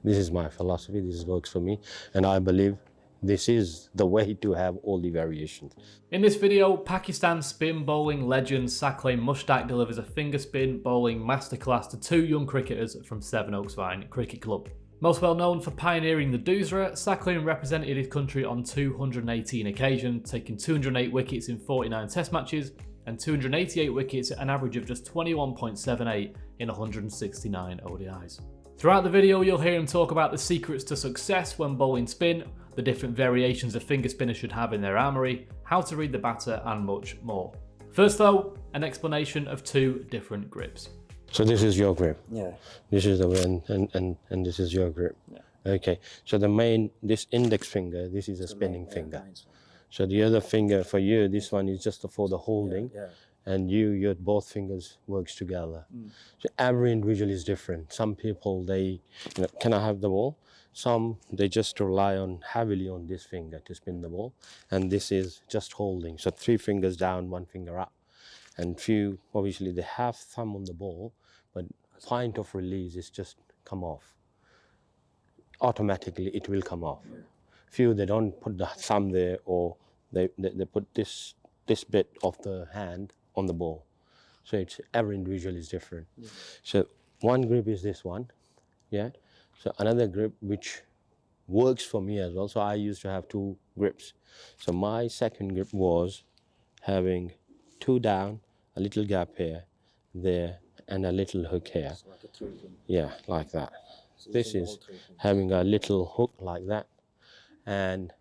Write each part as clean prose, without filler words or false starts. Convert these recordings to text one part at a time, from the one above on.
This is my philosophy, this works for me, and I believe this is the way to have all the variations. In this video, Pakistan spin bowling legend Saqlain Mushtaq delivers a finger spin bowling masterclass to two young cricketers from Sevenoaks Vine Cricket Club. Most well known for pioneering the doosra, Saqlain represented his country on 218 occasions, taking 208 wickets in 49 test matches and 288 wickets at an average of just 21.78 in 169 ODIs. Throughout the video, you'll hear him talk about the secrets to success when bowling spin, the different variations a finger spinner should have in their armoury, how to read the batter, and much more. First though, an explanation of two different grips. So this is your grip. Yeah. This is the one, and this is your grip. Yeah. Okay. So this index finger, this is a spinning finger. Nice. So the other finger for you, this one is just for the holding. Yeah. And your both fingers works together. So every individual is different. Some people, they, can I have the ball? Some, they just rely on heavily on this finger to spin the ball. And this is just holding. So 3 fingers down, 1 finger up. And few, obviously they have thumb on the ball, but point of release is just come off. Automatically it will come off. Few, they don't put the thumb there, or they put this bit of the hand on the ball. So it's every individual is different. So one grip is this one, yeah. So another grip which works for me as well. So I used to have 2 grips. So my second grip was having 2 down, a little gap here, there, and a little hook here. It's like a 3 thing. Yeah, like that. So This is having a little hook like that, and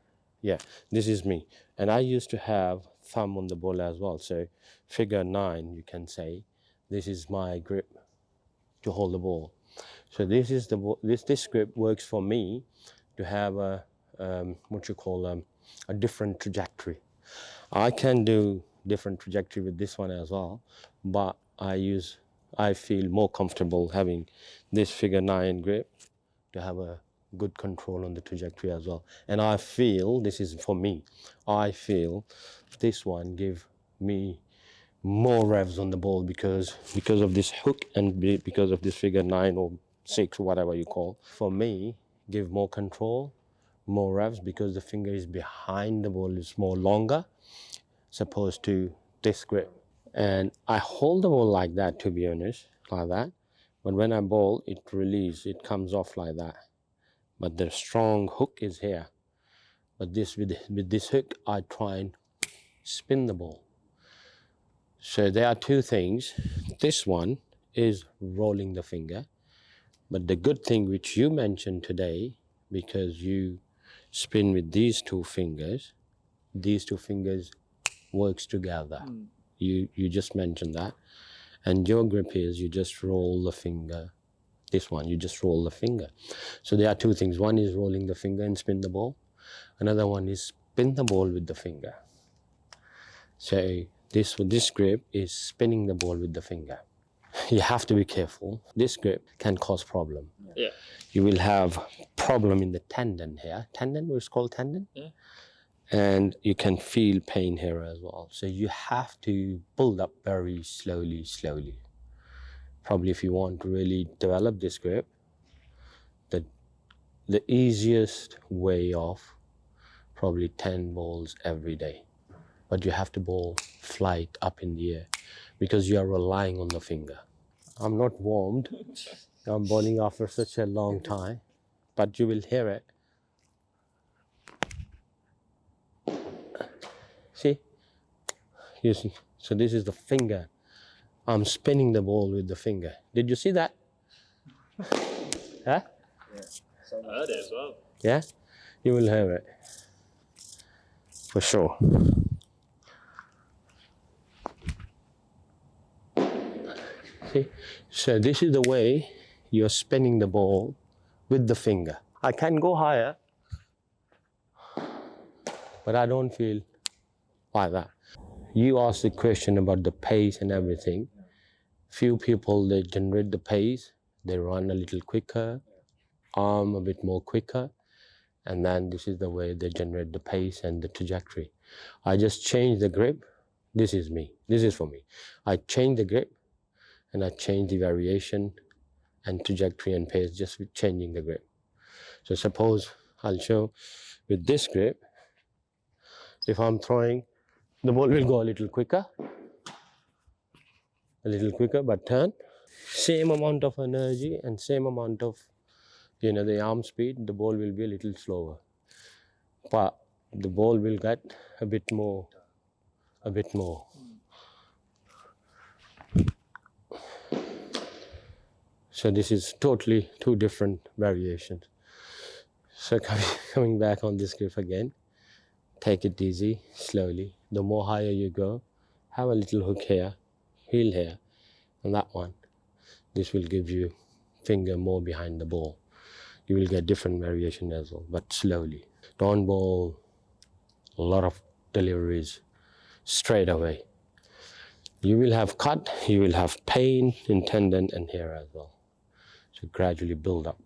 yeah, this is me. And I used to have thumb on the ball as well. So figure 9, you can say, this is my grip to hold the ball. So this is this grip works for me to have a a different trajectory. I can do different trajectory with this one as well, but I feel more comfortable having this figure 9 grip to have a good control on the trajectory as well. And I feel, this is for me, I feel this one give me more revs on the ball because of this hook and because of this figure 9 or 6, whatever you call. For me, give more control, more revs, because the finger is behind the ball, is more longer, opposed to this grip. And I hold the ball like that, to be honest, like that. But when I bowl, it releases, it comes off like that. But the strong hook is here. But with this hook, I try and spin the ball. So there are 2 things. This one is rolling the finger. But the good thing which you mentioned today, because you spin with these 2 fingers works together. You just mentioned that. And your grip is you just roll the finger. This one, you just roll the finger. So there are 2 things. One is rolling the finger and spin the ball. Another one is spin the ball with the finger. So this grip is spinning the ball with the finger. You have to be careful. This grip can cause problem. Yeah. You will have problem in the tendon here. Tendon, it's called tendon. Yeah. And you can feel pain here as well. So you have to build up very slowly. Probably if you want to really develop this grip, the easiest way of probably 10 balls every day. But you have to bowl flight up in the air because you are relying on the finger. I'm not warmed. I'm bowling after such a long time, but you will hear it. See? You see? So this is the finger. I'm spinning the ball with the finger. Did you see that? Huh? Yeah. I heard it as well. Yeah? You will hear it. For sure. See? So this is the way you're spinning the ball with the finger. I can go higher, but I don't feel like that. You asked the question about the pace and everything. Few people, they generate the pace, they run a little quicker, arm a bit more quicker, and then this is the way they generate the pace and the trajectory. I just change the grip. This is me. This is for me. I change the grip and I change the variation and trajectory and pace just with changing the grip. So suppose I'll show with this grip, if I'm throwing, the ball will go a little quicker, but turn. Same amount of energy and same amount of, the arm speed, the ball will be a little slower. But the ball will get a bit more. So this is totally two different variations. So coming back on this grip again, take it easy, slowly. The more higher you go, have a little hook here, heel here, and that one. This will give you finger more behind the ball. You will get different variation as well, but slowly. Don't bowl a lot of deliveries straight away. You will have cut, you will have pain in tendon and here as well. So gradually build up.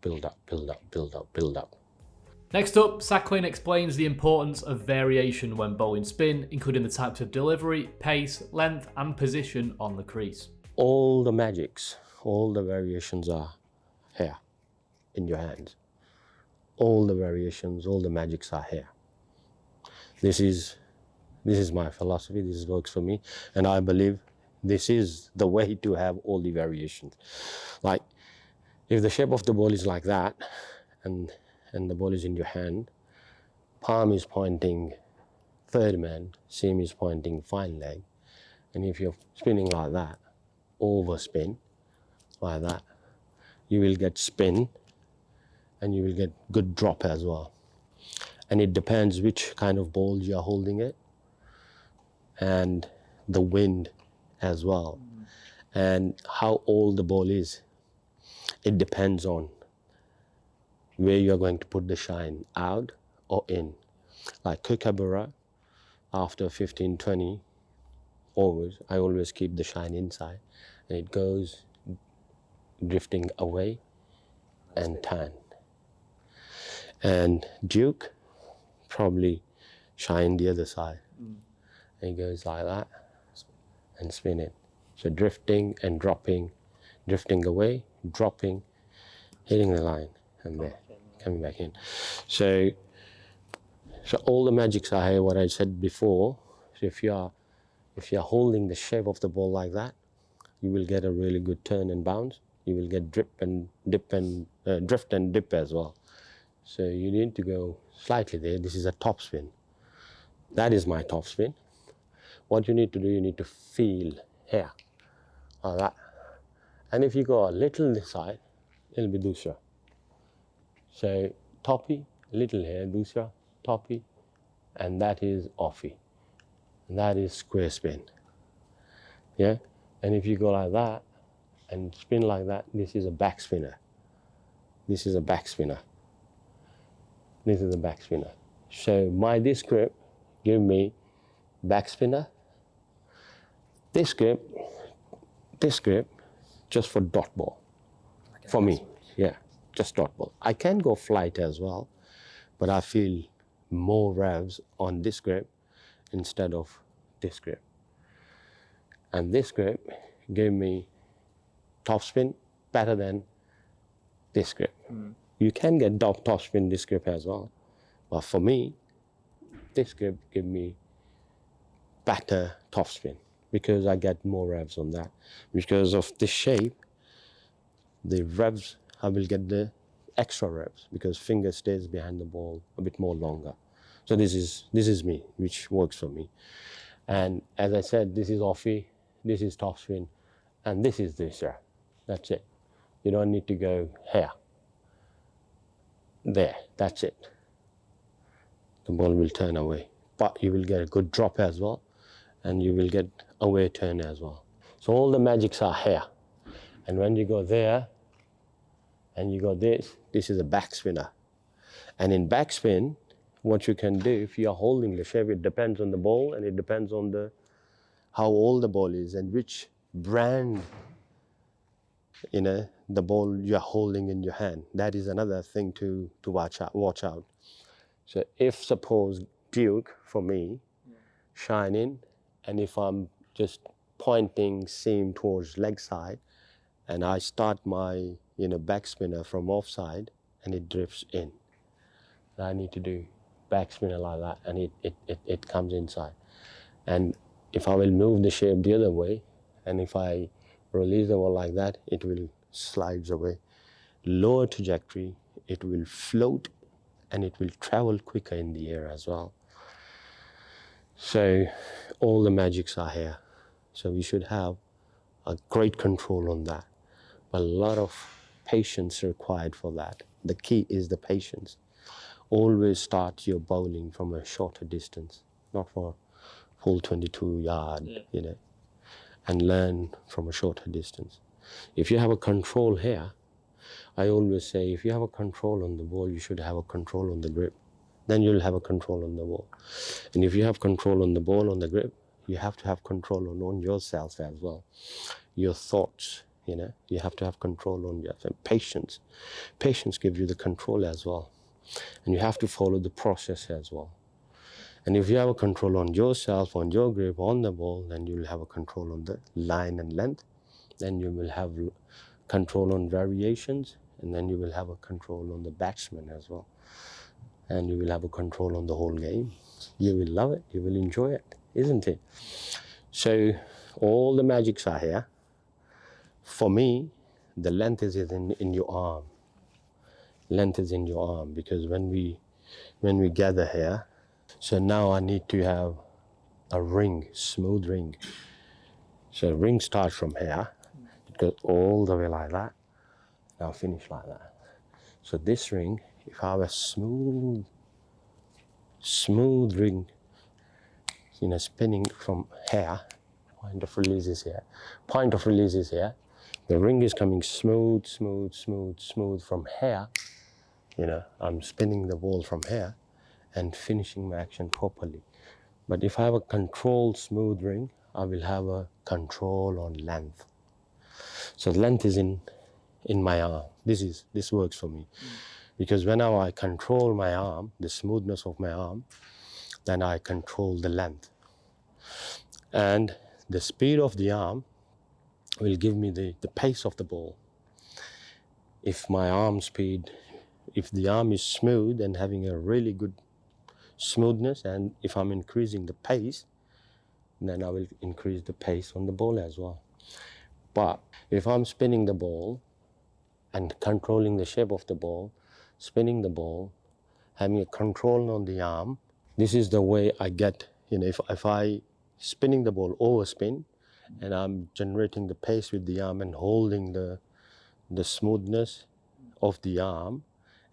Next up, Saqlain explains the importance of variation when bowling spin, including the types of delivery, pace, length and position on the crease. All the magics, all the variations are here in your hands. All the variations, all the magics are here. This is my philosophy, this works for me, and I believe this is the way to have all the variations. Like, if the shape of the ball is like that, and the ball is in your hand, palm is pointing third man, seam is pointing fine leg, and if you're spinning like that, overspin, like that, you will get spin, and you will get good drop as well. And it depends which kind of ball you are holding it, and the wind as well, and how old the ball is. It depends on where you are going to put the shine, out or in. Like Kookaburra, after 15, 20 overs, I always keep the shine inside, and it goes drifting away and tan. And Duke, probably shine the other side. And it goes like that and spin it. So drifting and dropping, drifting away, dropping, hitting the line, and there, coming back in. So all the magics are here, what I said before. So if you are holding the shape of the ball like that, you will get a really good turn and bounce. You will get drift and dip as well. So you need to go slightly there. This is a top spin. That is my top spin. What you need to do, you need to feel here, like that. And if you go a little this side, it'll be doosra. So toppy, little here, doosra, toppy, and that is offie. And that is square spin. Yeah? And if you go like that and spin like that, this is a back spinner. This is a back spinner. This is a back spinner. So this grip give me back spinner. This grip, just for dot ball. For me, yeah, just dot ball. I can go flight as well, but I feel more revs on this grip instead of this grip. And this grip gave me top spin better than this grip. You can get top spin this grip as well, but for me, this grip gave me better top spin because I get more revs on that. Because of the shape, the revs, I will get the extra revs because finger stays behind the ball a bit more longer. So this is me, which works for me. And as I said, this is offie, this is top spin, and this is doosra. That's it. You don't need to go here. There, that's it. The ball will turn away. But you will get a good drop as well, and you will get away turn as well. So all the magics are here. And when you go there, and you go this is a back spinner. And in backspin, what you can do, if you are holding the shape, it depends on the ball, and it depends on how old the ball is and which brand, the ball you are holding in your hand. That is another thing to watch out. So if suppose Duke, for me, shine in, and if I'm just pointing seam towards leg side, and I start my back spinner from offside, and it drifts in. I need to do backspin like that, and it comes inside. And if I will move the shape the other way, and if I release the ball like that, it will slides away. Lower trajectory, it will float, and it will travel quicker in the air as well. So all the magics are here. So we should have a great control on that. But a lot of patience required for that. The key is the patience. Always start your bowling from a shorter distance, not for full 22 yard, and learn from a shorter distance. If you have a control here, I always say if you have a control on the ball, you should have a control on the grip. Then you'll have a control on the ball. And if you have control on the ball, on the grip, you have to have control on yourself as well. Your thoughts, you have to have control on yourself. Patience. Patience gives you the control as well. And you have to follow the process as well. And if you have a control on yourself, on your grip, on the ball, then you will have a control on the line and length. Then you will have control on variations, and then you will have a control on the batsman as well. And you will have a control on the whole game. You will love it, you will enjoy it, isn't it? So all the magics are here. For me, the length is in your arm. Length is in your arm, because when we gather here, so now I need to have a ring, smooth ring. So ring starts from here, it goes all the way like that, now finish like that. So this ring, if I have a smooth ring, spinning from here, point of release is here, the ring is coming smooth from here, I'm spinning the ball from here and finishing my action properly. But if I have a controlled smooth ring, I will have a control on length. So length is in my arm. This works for me. Because whenever I control my arm, the smoothness of my arm, then I control the length. And the speed of the arm will give me the pace of the ball. If my arm speed, if the arm is smooth and having a really good smoothness, and if I'm increasing the pace, then I will increase the pace on the ball as well. But if I'm spinning the ball and controlling the shape of the ball, spinning the ball, having a control on the arm, this is the way I get, if I spinning the ball overspin, and I'm generating the pace with the arm and holding the smoothness of the arm,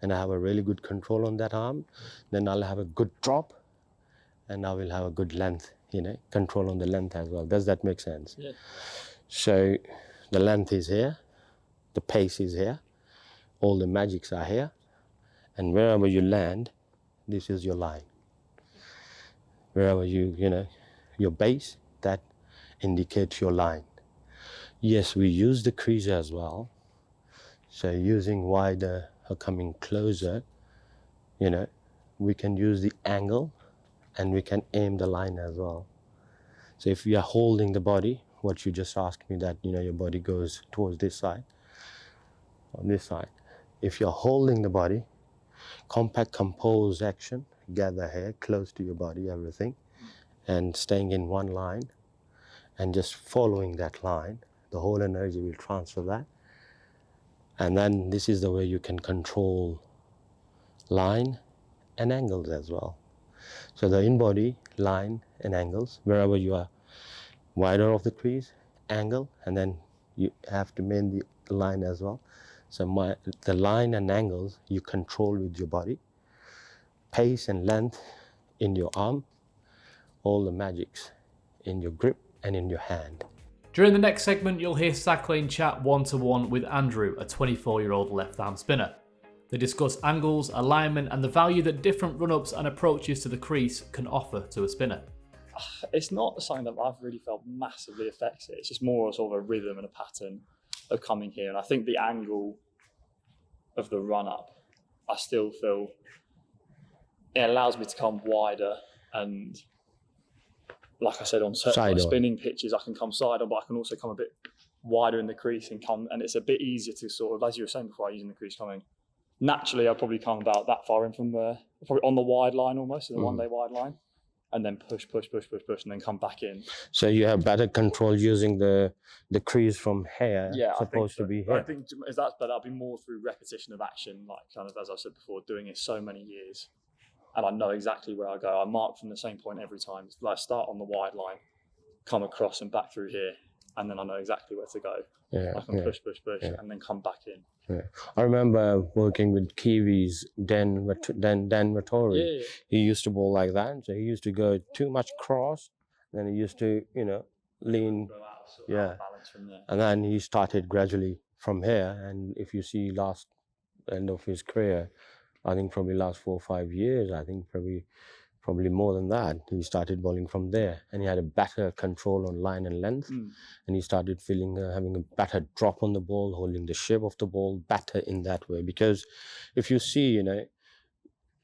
and I have a really good control on that arm, then I'll have a good drop, and I will have a good length, control on the length as well. Does that make sense? Yeah. So the length is here, the pace is here, all the magics are here, and wherever you land, this is your line. Wherever your base, that indicates your line. Yes, we use the crease as well. So using wider or coming closer, we can use the angle, and we can aim the line as well. So if we are holding the body, what you just asked me, that your body goes towards this side, on this side. If you're holding the body, compact composed action, gather here close to your body, everything, and staying in one line and just following that line, the whole energy will transfer that. And then this is the way you can control line and angles as well. So the in-body, line and angles, wherever you are, wider of the crease, angle, and then you have to main the line as well. So the line and angles you control with your body, pace and length in your arm, all the magics in your grip and in your hand. During the next segment, you'll hear Saqlain chat one-to-one with Andrew, a 24-year-old left-arm spinner. They discuss angles, alignment, and the value that different run-ups and approaches to the crease can offer to a spinner. It's not something that I've really felt massively affects it. It's just more sort of a rhythm and a pattern of coming here. And I think the angle of the run-up, I still feel it allows me to come wider, and like I said, on certain spinning pitches, I can come side on, but I can also come a bit wider in the crease and it's a bit easier to sort of, as you were saying before, using the crease coming naturally I'll probably come about that far in from probably on the wide line almost, the one-day wide line, and then push, and then come back in. So you have better control using the crease from here, Yeah, supposed to be here. I think but that'll be more through repetition of action, like kind of as I said before, doing it so many years, and I know exactly where I go. I mark from the same point every time. Like start on the wide line, come across and back through here, and then I know exactly where to go. Yeah, I can push, and then come back in. Yeah. I remember working with Kiwis, Dan Vettori. Yeah. He used to bowl like that. So he used to go too much cross, then he used to, lean. Go out, sort of Yeah. out of balance from there. And then he started gradually from here. And if you see last end of his career, I think probably last 4 or 5 years, I think probably more than that, he started bowling from there, and he had a better control on line and length, and he started feeling having a better drop on the ball, holding the shape of the ball better in that way. Because if you see,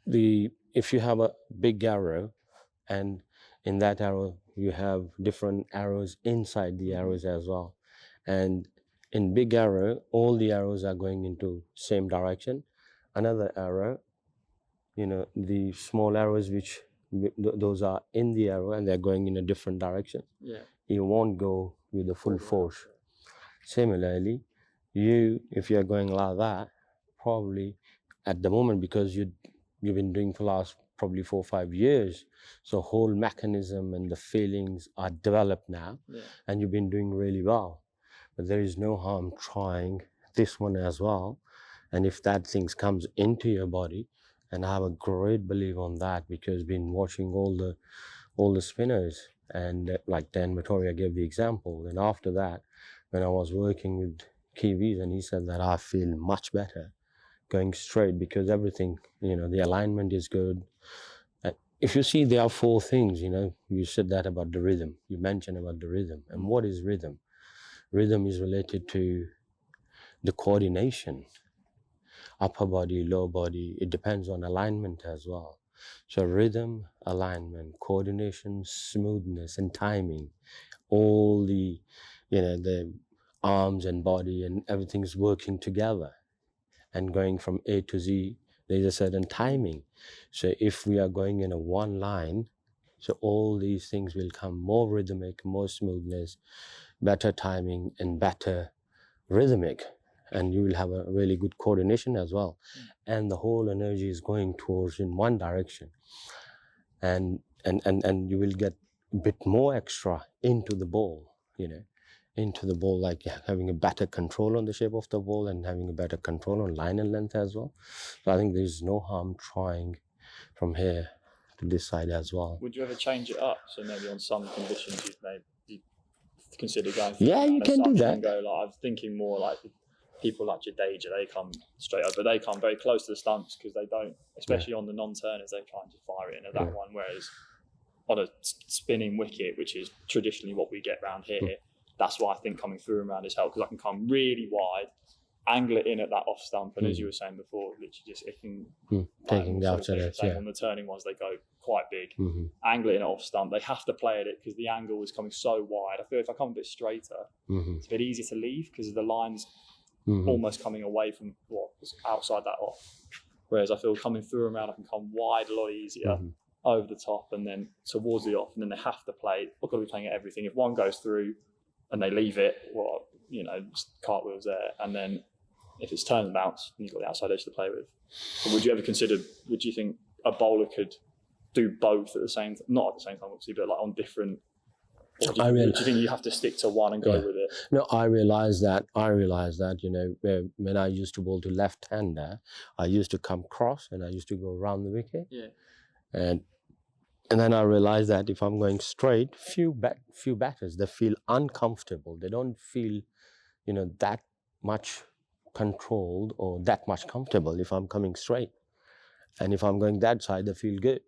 if you have a big arrow, and in that arrow you have different arrows inside the arrows as well, and in big arrow all the arrows are going into same direction. Another arrow, the small arrows which those are in the arrow and they're going in a different direction. Yeah. You won't go with the full force. Similarly, if you're going like that, probably at the moment, because you've been doing for the last probably 4 or 5 years, so whole mechanism and the feelings are developed now, and you've been doing really well. But there is no harm trying this one as well. And if that things comes into your body, and I have a great belief on that, because been watching all the spinners, and like Dan Vittoria gave the example. And after that, when I was working with Kiwis, and he said that I feel much better going straight, because everything, the alignment is good. If you see, there are 4 things, you said that about the rhythm. You mentioned about the rhythm. And what is rhythm? Rhythm is related to the coordination. Upper body, lower body, it depends on alignment as well. So rhythm, alignment, coordination, smoothness, and timing, all the arms and body and everything's working together. And going from A to Z, there's a certain timing. So if we are going in a one line, so all these things will come more rhythmic, more smoothness, better timing, and better rhythmic. And you will have a really good coordination as well. And the whole energy is going towards in one direction. And you will get a bit more extra into the ball, like having a better control on the shape of the ball and having a better control on line and length as well. So I think there's no harm trying from here to this side as well. Would you ever change it up? So maybe on some conditions you consider going for you can do that. And go, like, I was thinking more like people like Jadeja, they come straight up, but they come very close to the stumps because they don't, especially on the non-turners, they try and just fire it into that one. Whereas on a spinning wicket, which is traditionally what we get around here, that's why I think coming through and around is helpful, because I can come really wide, angle it in at that off stump, and as you were saying before, literally just it can taking the outside edge. On the turning ones, they go quite big. Angle it in at off stump. They have to play at it because the angle is coming so wide. I feel if I come a bit straighter, it's a bit easier to leave because the line's almost coming away from what's outside that off. Whereas I feel coming through and around, I can come wide a lot easier over the top and then towards the off, and then they have to play. I've got to be playing at everything. If one goes through and they leave it, just cartwheels there, and then if it's turn and bounce, you've got the outside edge to play with. But would you think a bowler could do both at the same time? Not at the same time, obviously, but like on different. Or do you think you have to stick to one and go with it? No, I realize that, when I used to bowl to left-hander, I used to come cross and I used to go around the wicket. Yeah. And then I realized that if I'm going straight, few batters, they feel uncomfortable. They don't feel, that much controlled or that much comfortable if I'm coming straight. And if I'm going that side, they feel good.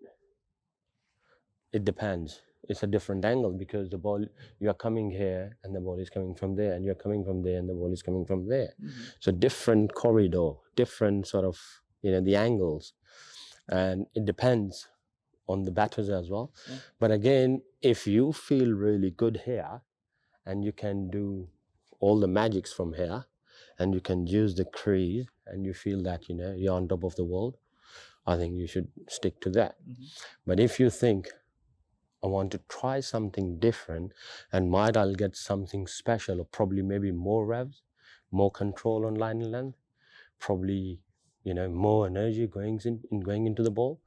It depends. It's a different angle because the ball, you are coming here and the ball is coming from there, and you're coming from there and the ball is coming from there. So different corridor, different sort of, the angles. And it depends on the batters as well. But again, if you feel really good here and you can do all the magics from here, and you can use the crease and you feel that, you know, you're on top of the world, I think you should stick to that. But if you think, I want to try something different and might I'll get something special, or probably maybe more revs, more control on line and length, probably, you know, more energy going into the ball,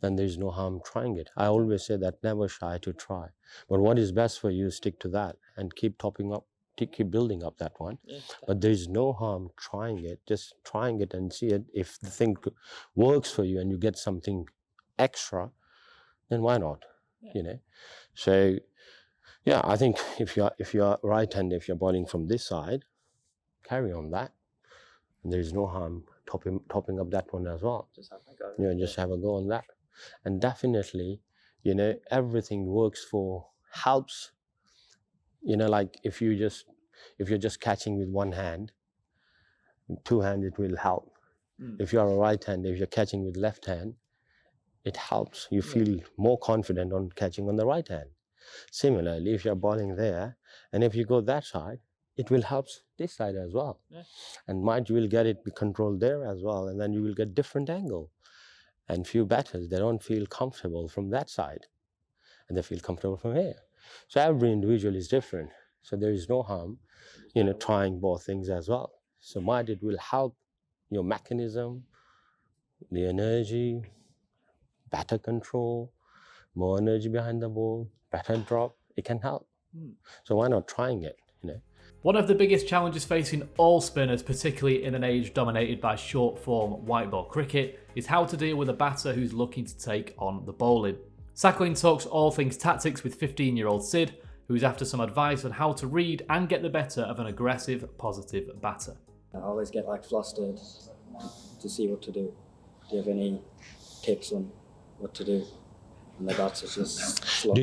then there's no harm trying it. I always say that never shy to try. But what is best for you, stick to that and keep topping up, keep building up that one. But there's no harm trying it, just trying it and see it. If the thing works for you and you get something extra, then why not? You know. So yeah, I think if you're right-handed, if you're bowling from this side, carry on that. There's no harm topping up that one as well. Just have a go. You know, just have a go on that. And definitely, you know, everything works for helps. You know, like if you're just catching with one hand, two hand it will help. If you're a right hand, if you're catching with left hand, it helps. You feel more confident on catching on the right hand. Similarly, if you're bowling there, and if you go that side, it will help this side as well. And you will get it controlled there as well, and then you will get different angle. And few batters, they don't feel comfortable from that side, and they feel comfortable from here. So every individual is different. So there is no harm, you know, trying both things as well. So it will help your mechanism, the energy, better control, more energy behind the ball, better drop. It can help. So why not trying it, you know? One of the biggest challenges facing all spinners, particularly in an age dominated by short form white ball cricket, is how to deal with a batter who's looking to take on the bowling. Saqlain talks all things tactics with 15-year-old Sid, who is after some advice on how to read and get the better of an aggressive, positive batter. I always get like flustered to see what to do. Do you have any tips on what to do? And the batter's just slow. Do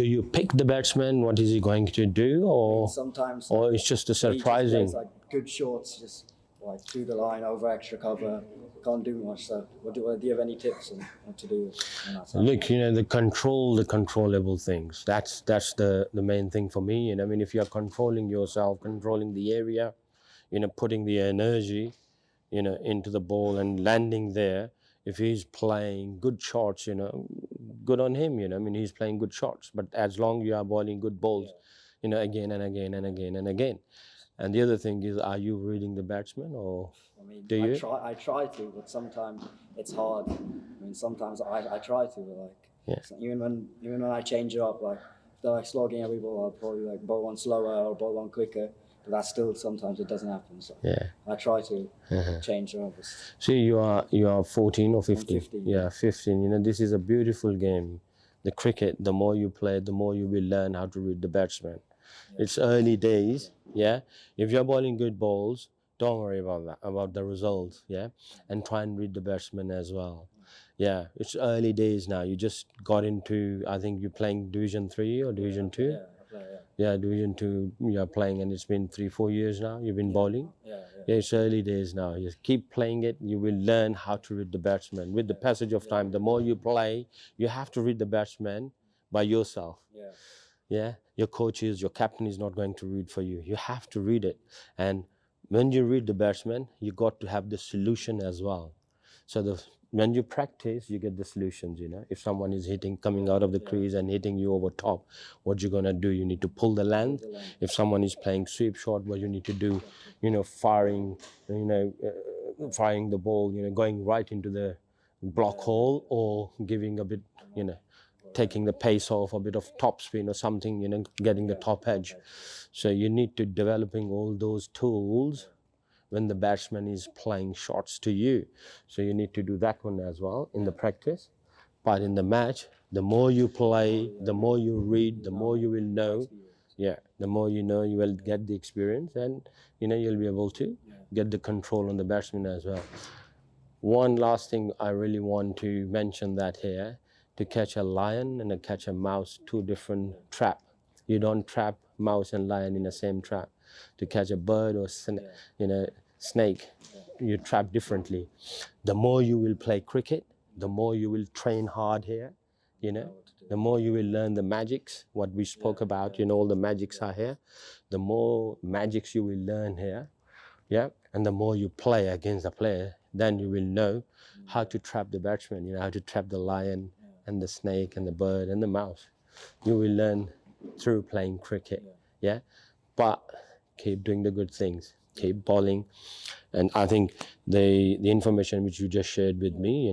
you pick the batsman? What is he going to do, or Sometimes, or it's just a he just surprising? plays, like good shorts, just like through the line, over extra cover. Can't do much. So, do you have any tips on what to do? On that side? Look, you know, the controllable things. That's the main thing for me. And I mean, if you're controlling yourself, controlling the area, you know, putting the energy, you know, into the ball and landing there. If he's playing good shots, you know, good on him. You know, I mean, he's playing good shots. But as long you are bowling good balls, you know, again and again and again and again. And the other thing is, are you reading the batsman, or I mean, do you? I try to, but sometimes it's hard. I mean, sometimes I try to, but like even when I change it up, like if they're like slogging every ball, I'll probably like bowl one slower or bowl one quicker. But that still sometimes it doesn't happen. So I try to change it up. See, you are 14 or 15? 15. Yeah, 15. You know, this is a beautiful game. The cricket, the more you play, the more you will learn how to read the batsman. It's early days, yeah. If you're bowling good balls, don't worry about that, about the results, yeah. And try and read the batsman as well. Yeah, it's early days now. You just got into, I think you're playing Division 3 or Division 2? Yeah, I play, Yeah, Division 2 you're playing, and it's been 3-4 years now you've been bowling. Yeah, it's early days now. Just keep playing it. You will learn how to read the batsman. With the passage of time, the more you play, you have to read the batsman by yourself. Yeah, your coaches, your captain is not going to read for you. You have to read it. And when you read the batsman, you got to have the solution as well. So when you practice, you get the solutions, you know. If someone is coming out of the crease and hitting you over top, what you're gonna do? You need to pull the length. If someone is playing sweep shot, what you need to do, you know, firing the ball, you know, going right into the block hole, or giving a bit, you know, taking the pace off, a bit of top spin or something, you know, getting the top edge. So you need to developing all those tools when the batsman is playing shots to you. So you need to do that one as well in the practice. But in the match, the more you play, the more you read, the more you will know. Yeah, the more you know, you will get the experience, and, you know, you'll be able to get the control on the batsman as well. One last thing I really want to mention that here, to catch a lion and to catch a mouse, two different trap. You don't trap mouse and lion in the same trap. To catch a bird or snake, you trap differently. The more you will play cricket, the more you will train hard here, you know. The more you will learn the magics, what we spoke about, you know, all the magics are here. The more magics you will learn here, Yeah, and the more you play against the player, then you will know how to trap the batsman. You know how to trap the lion and the snake and the bird and the mouse. You will learn through playing cricket. Yeah, but keep doing the good things. Keep bowling, and I think the information which you just shared with me,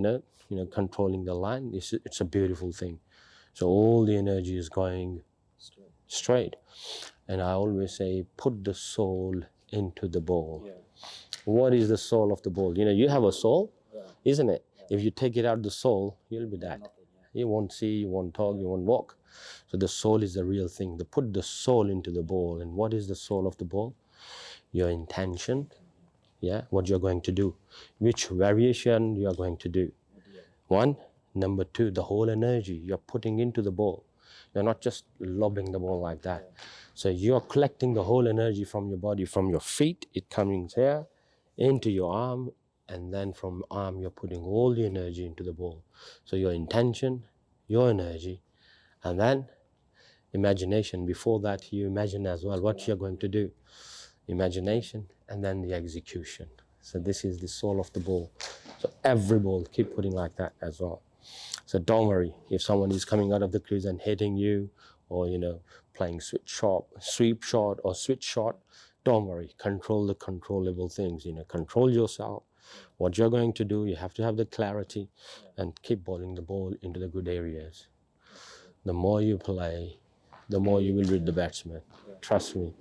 controlling the line, it's a beautiful thing. So all the energy is going straight, and I always say, put the soul into the ball. What is the soul of the ball? You have a soul, isn't it? If you take it out the soul, you'll be dead. You won't see, you won't talk, you won't walk. So the soul is the real thing. Put the soul into the ball. And what is the soul of the ball? Your intention, what you're going to do, which variation you are going to do. One. Number two, the whole energy you're putting into the ball. You're not just lobbing the ball like that. So you're collecting the whole energy from your body, from your feet, it comes here, into your arm, and then from arm you're putting all the energy into the ball. So your intention, your energy, and then imagination. Before that, you imagine as well what you're going to do. Imagination, and then the execution. So this is the soul of the ball. So every ball, keep putting like that as well. So don't worry if someone is coming out of the crease and hitting you, or playing sweep shot or switch shot. Don't worry. Control the controllable things. Control yourself. What you're going to do, you have to have the clarity, and keep bowling the ball into the good areas. The more you play, the more you will read the batsman. Trust me,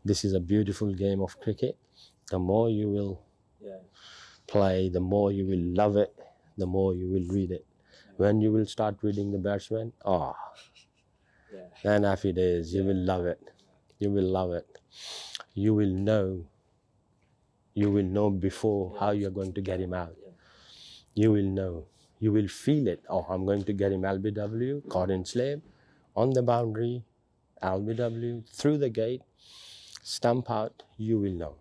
this is a beautiful game of cricket. The more you will play, the more you will love it, the more you will read it. When you will start reading the batsman, then happy days, you will love it. You will love it. You will know before how you're going to get him out. You will know. You will feel it. Oh, I'm going to get him LBW, caught in slip, on the boundary, LBW, through the gate, stump out, you will know.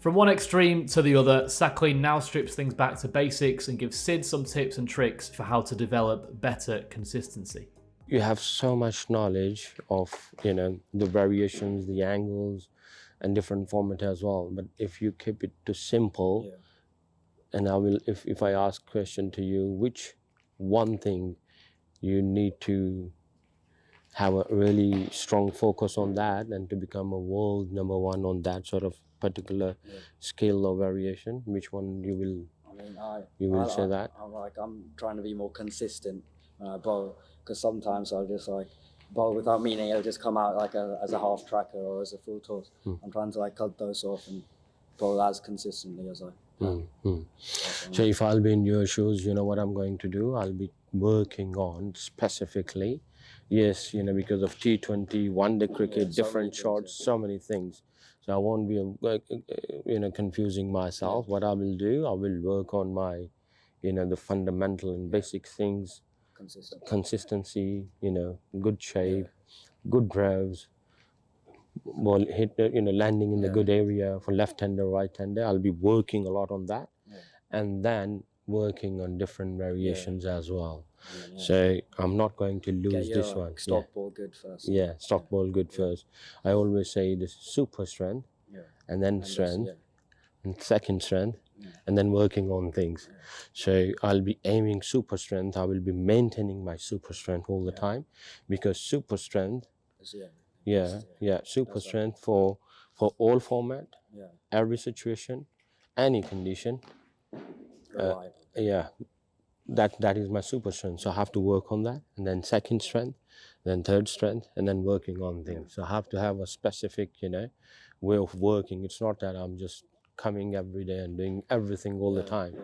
From one extreme to the other, Saqlain now strips things back to basics and gives Sid some tips and tricks for how to develop better consistency. You have so much knowledge of, the variations, the angles, and different format as well. But if you keep it to simple, and if I ask question to you, which one thing you need to have a really strong focus on that and to become a world number one on that sort of particular skill or variation, which one you will say that? I'm trying to be more consistent when I bowl, because sometimes I'll just bowl without meaning. It'll just come out as a half tracker or as a full toss. I'm trying to cut those off and bowl as consistently as I can. So if I'll be in your shoes, you know what I'm going to do? I'll be working on specifically, because of T20, one-day cricket, different shots, so many things. So I won't be, confusing myself. What I will do, I will work on my, the fundamental and basic things, consistency, good shape, good drives, ball hit, landing in the good area for left-hander, right-hander. I'll be working a lot on that, and then working on different variations as well. So I'm not going to lose this one. Stock ball good first. Stock ball good first. I always say this super strength, and then strength, and second strength, and then working on things. So I'll be aiming super strength. I will be maintaining my super strength all the time, because super strength, super strength for all format, every situation, any condition. That is my super strength. So I have to work on that, and then second strength, then third strength, and then working on things. So I have to have a specific, way of working. It's not that I'm just coming every day and doing everything all the time.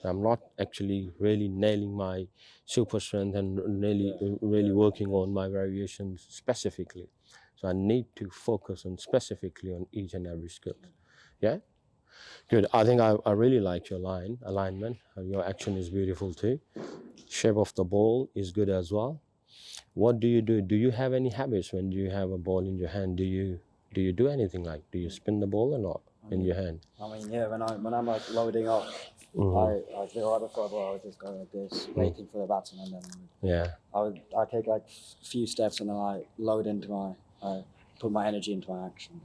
So I'm not actually really nailing my super strength and really working on my variations specifically. So I need to focus on specifically on each and every skill. Good. I think I really like your alignment. Your action is beautiful too. Shape of the ball is good as well. What do you do? Do you have any habits when you have a ball in your hand? Do you do anything do you spin the ball or not in your hand? When I'm loading up, I feel right before I bowl, I would just go like this, waiting for the batsman, and then I take a few steps, and then I load into my put my energy into my action.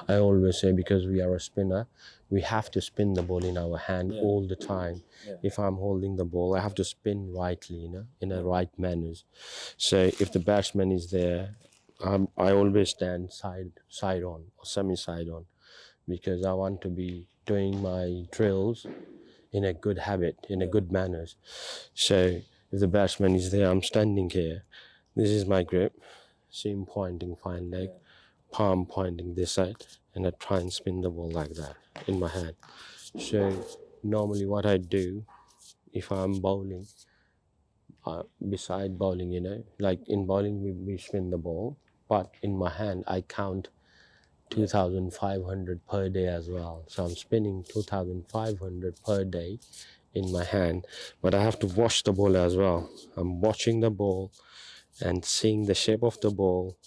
I always say, because we are a spinner, we have to spin the ball in our hand all the time. If I'm holding the ball, I have to spin rightly, you know, in a right manners. So if the batsman is there, I always stand side on or semi-side on, because I want to be doing my drills in a good habit, in a good manners. So if the batsman is there, I'm standing here. This is my grip. See him pointing fine leg, palm pointing this side, and I try and spin the ball like that in my hand. So normally what I do, if I'm bowling, beside bowling, you know, like in bowling we spin the ball, but in my hand I count 2,500 per day as well. So I'm spinning 2,500 per day in my hand, but I have to watch the ball as well. I'm watching the ball and seeing the shape of the ball,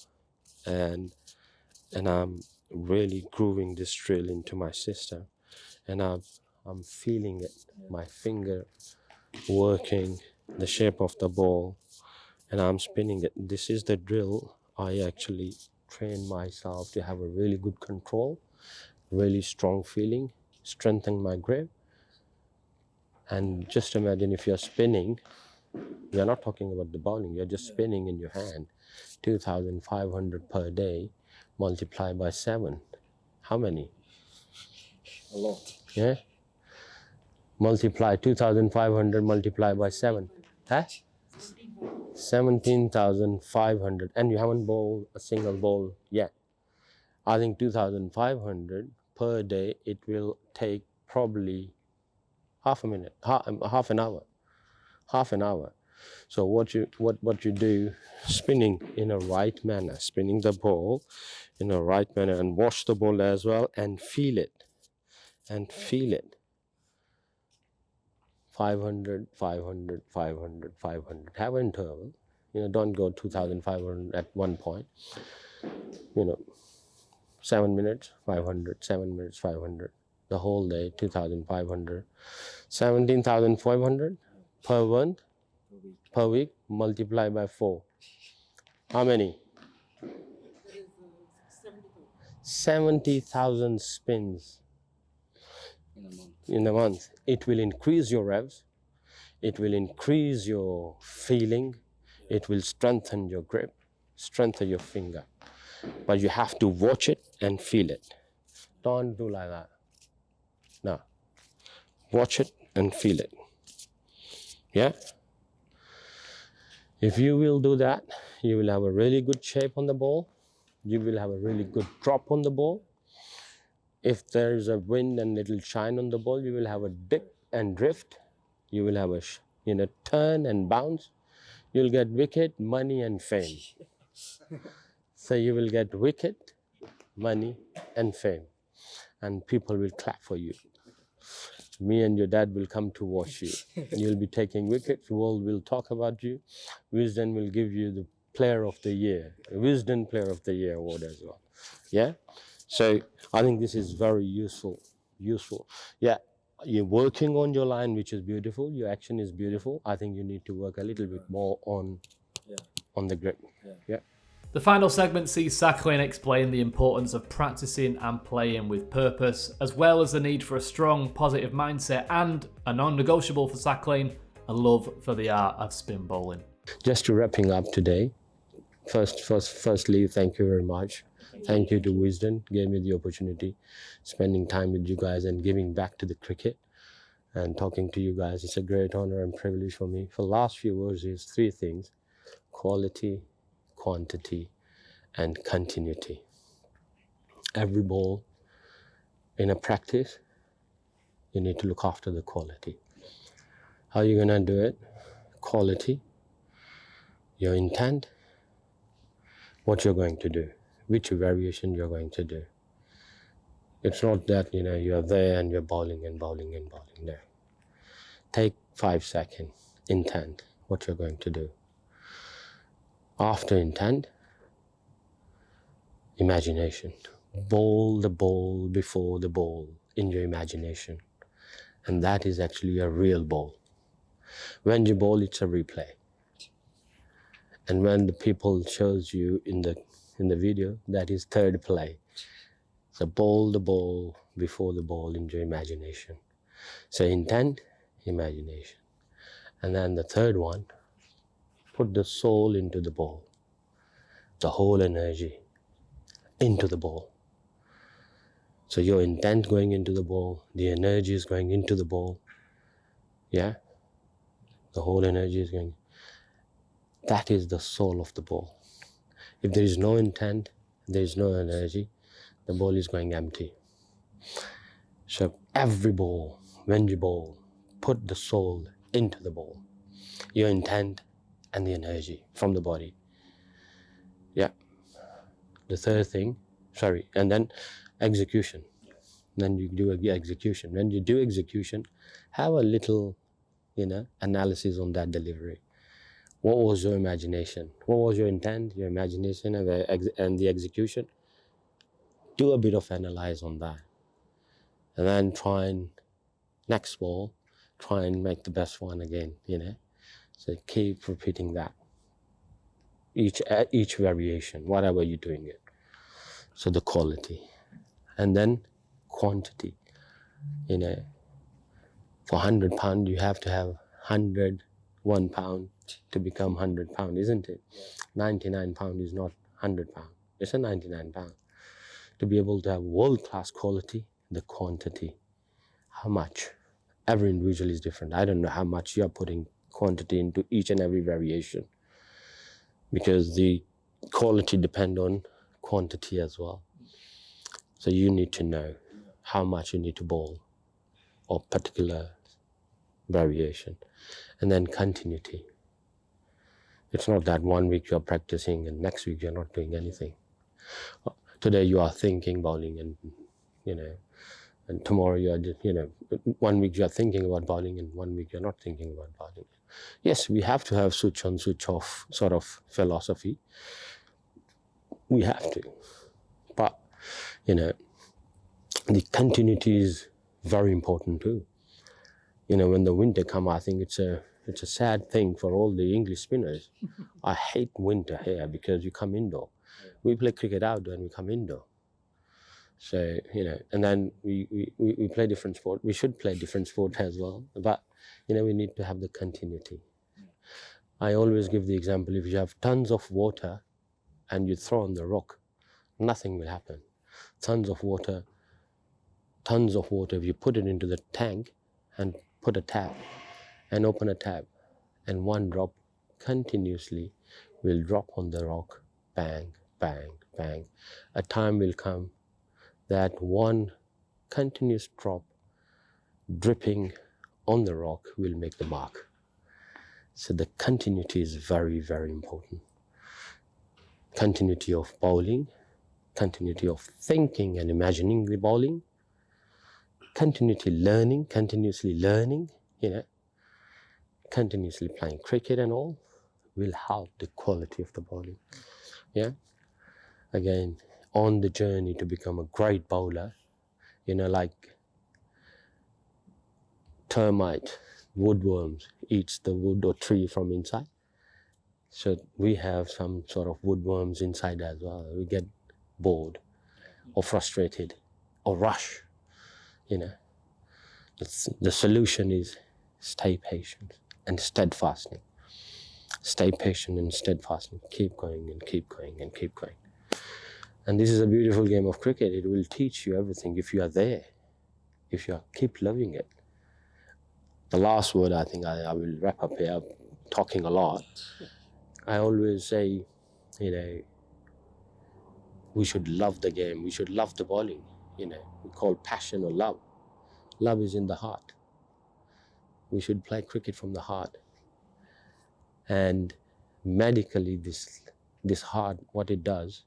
and I'm really grooving this drill into my system, and I'm feeling it, my finger working the shape of the ball, and I'm spinning it. This is the drill I actually train myself to have a really good control, really strong feeling, strengthen my grip. And just imagine if you're spinning, you're not talking about the bowling, you're just spinning in your hand, 2,500 per day, multiplied by 7. How many? A lot. Yeah? Multiply 2,500 multiplied by 7. Huh? 17,500. And you haven't bowled a single ball yet. I think 2,500 per day, it will take probably half a minute, half an hour. Half an hour. So what you do, spinning in a right manner, spinning the ball in a right manner, and watch the ball as well, and feel it, and feel it. 500, 500, 500, 500. Have an interval. You know, don't go 2,500 at one point. You know, 7 minutes, 500, 7 minutes, 500. The whole day, 2,500. 17,500 per month, per week, multiply by 4. How many? 70,000 spins in a month. It will increase your revs, it will increase your feeling, it will strengthen your grip, strengthen your finger. But you have to watch it and feel it. Don't do like that. No. Watch it and feel it. Yeah? If you will do that, you will have a really good shape on the ball. You will have a really good drop on the ball. If there is a wind and little shine on the ball, you will have a dip and drift. You will have a turn and bounce. You'll get wicket, money and fame. So you will get wicket, money and fame. And people will clap for you. Me and your dad will come to watch you. You'll be taking wickets. The world will talk about you. Wisden will give you the Player of the Year, Wisden Player of the Year award as well. Yeah. So I think this is very useful. Yeah. You're working on your line, which is beautiful. Your action is beautiful. I think you need to work a little bit more on the grip. Yeah. The final segment sees Saqlain explain the importance of practicing and playing with purpose, as well as the need for a strong, positive mindset and, a non-negotiable for Saqlain, a love for the art of spin bowling. Just to wrapping up today, firstly, thank you very much. Thank you to Wisden, gave me the opportunity, spending time with you guys and giving back to the cricket and talking to you guys. It's a great honor and privilege for me. For the last few words is 3 things: quality, quantity, and continuity. Every ball in a practice, you need to look after the quality. How are you going to do it? Quality, your intent, what you're going to do, which variation you're going to do. It's not that, you're there and you're bowling and bowling and bowling. No. Take 5 seconds, intent, what you're going to do. After intent, imagination. Bowl the ball before the ball in your imagination. And that is actually a real ball. When you bowl, it's a replay. And when the people shows you in the in the video, that is third play. So bowl the ball before the ball into imagination. So intent, imagination. And then the third one, put the soul into the ball, the whole energy into the ball. So your intent going into the ball, the energy is going into the ball. Yeah? The whole energy is going. That is the soul of the ball. If there is no intent, there is no energy, the ball is going empty. So every ball, when you bowl, put the soul into the ball, your intent and the energy from the body. Yeah. The third thing, and then execution. Then you do execution. When you do execution, have a little, analysis on that delivery. What was your imagination? What was your intent, your imagination, and the execution? Do a bit of analyze on that. And then next ball, try and make the best one again, So keep repeating that. Each variation, whatever you're doing it. So the quality. And then quantity. For £100, you have to have 101 pound to become 100 pound, isn't it? Yeah. 99 pound is not 100 pound. It's a 99 pound. To be able to have world-class quality, the quantity. How much? Every individual is different. I don't know how much you're putting quantity into each and every variation, because the quality depends on quantity as well. So you need to know how much you need to bowl or particular variation. And then continuity. It's not that 1 week you're practicing and next week you're not doing anything. Today you are thinking bowling, and and tomorrow you are just, 1 week you are thinking about bowling and 1 week you're not thinking about bowling. Yes, we have to have switch on, switch off sort of philosophy. We have to. But, the continuity is very important too. When the winter comes, I think it's a sad thing for all the English spinners. I hate winter here because you come indoor. We play cricket outdoor and we come indoor. So, and then we play different sport. We should play different sport as well. But, we need to have the continuity. I always give the example, if you have tons of water and you throw on the rock, nothing will happen. Tons of water, if you put it into the tank and put a tap and open a tap, and one drop continuously will drop on the rock, bang, bang, bang. A time will come that one continuous drop dripping on the rock will make the mark. So the continuity is very, very important. Continuity of bowling, continuity of thinking and imagining the bowling, continuously learning, continuously playing cricket and all will help the quality of the bowling. Yeah. Again, on the journey to become a great bowler, like termite, woodworms eats the wood or tree from inside. So we have some sort of woodworms inside as well. We get bored or frustrated or rush. The solution is stay patient and steadfasting. Stay patient and steadfasting. Keep going and keep going and keep going. And this is a beautiful game of cricket. It will teach you everything if you are there, if you keep loving it. The last word, I think I will wrap up here, talking a lot. I always say, we should love the game. We should love the bowling. We call passion or love. Love is in the heart. We should play cricket from the heart. And medically, this heart, what it does,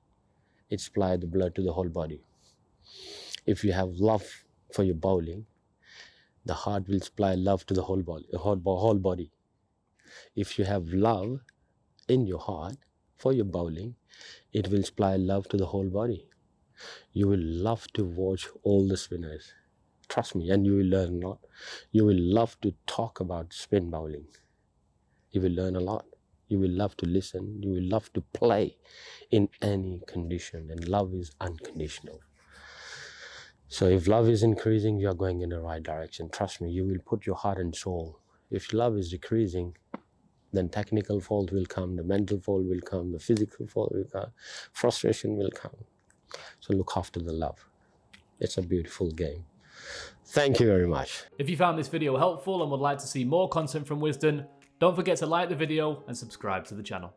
it supplies the blood to the whole body. If you have love for your bowling, the heart will supply love to the whole body. If you have love in your heart for your bowling, it will supply love to the whole body. You will love to watch all the spinners. Trust me, and you will learn a lot. You will love to talk about spin bowling. You will learn a lot. You will love to listen. You will love to play in any condition. And love is unconditional. So if love is increasing, you are going in the right direction. Trust me, you will put your heart and soul. If love is decreasing, then technical fault will come, the mental fault will come, the physical fault will come, frustration will come. So look after the love. It's a beautiful game. Thank you very much. If you found this video helpful and would like to see more content from Wisden, don't forget to like the video and subscribe to the channel.